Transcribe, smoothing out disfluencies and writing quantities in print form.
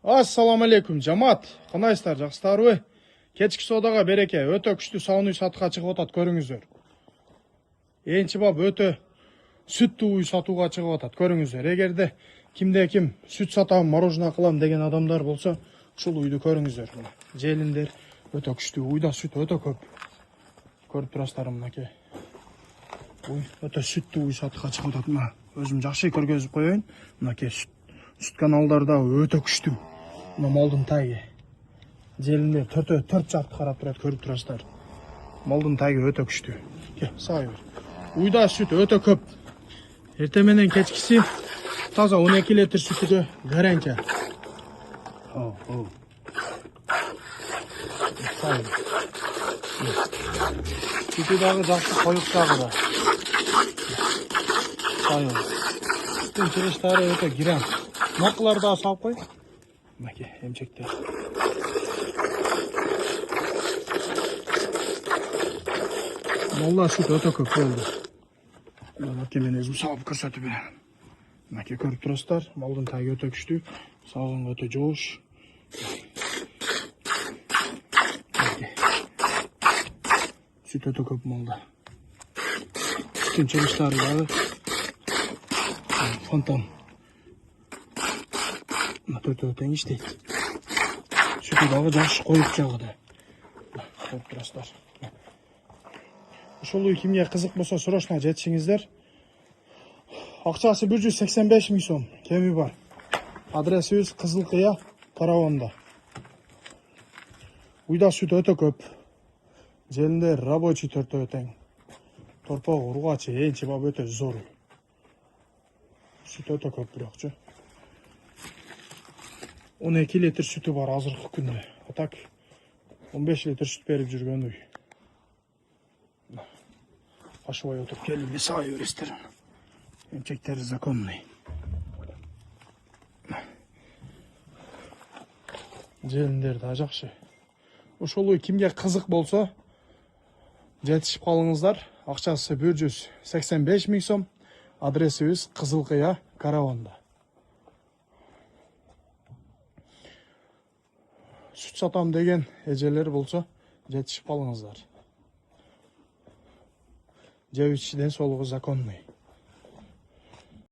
Assalamu алейкум, жамаат. Кандайсыздар, жакшысыздарбы? Кечки содага береке, өтө күчтүү сауын үй сатууга чыгып атат, көрүңүздөр. Энчи бап өтө сүттүү үй сатууга чыгып атат, көрүңүздөр. Эгерде кимде ким сүт сатам, мороженое кылам деген адамдар болсо, ушул үйдү көрүңүздөр. Желиндер өтө күчтүү, уйда сүт өтө көп. Көрүп турасыздар мынакей. Уй өтө сүттүү үй сатууга чыгып атат. Мына өзүм жакшы көргөзүп коеюн. Мынакей сүт каналдарда өтө күчтүү. Мына молдун тайы. Желиндер 4 жарты карап турат, көрүп турасыздар. Молдун тайы өтө күчтүү. Сай бер. Уйда сүт өтө көп. Эртең менен кечкиси таза 12 литр сүтүгө гарантия. Сүтү дагы жакшы коюк дагы да. Сай бер. Сүттүн чыгыштары өтө кирем. Нокуларды да салып кой. Мынакей эмчектер. Молда сүт өтө көп болду. Мынакей мен өзүм салып көрсөтүп берем. Мынакей көрүп турасыздар, молдун тайы өтө күчтүү, салгын өтө жоош. Сүт өтө көп молда. Сүттүн чыгыштары дагы фонтан. Өтө тең иштейт. Сүтү дагы жакшы коюк жагыда. Көрүп турасыздар. Ушул үй кимге кызык болсо срочно жетишиңиздер. Акчасы 185 миң сом, кеми бар. Адресибиз Кызыл Кыя, Караванда. Уйда сүт өтө көп. Желиндер рабочий төртөө тең. Торпок ургачы энчи бап өтө зор. Сүт өтө көп бирокчу. 12 литр сүтү бар азыркы күндө. Так 15 литр сүт берип жүргөн үй. Ашыбай отуруп келип сай бересиздер. Эмчектери законный. Желиндер да жакшы. Ушул үй кимге кызык болсо жетишип калыңыздар. Акчасы 185 миң сом. Адресибиз Кызыл Кыя, Караванда. Сүт сатам деген эжелер болсо жетишип калыңыздар. Жеп ичишден соолугу законный.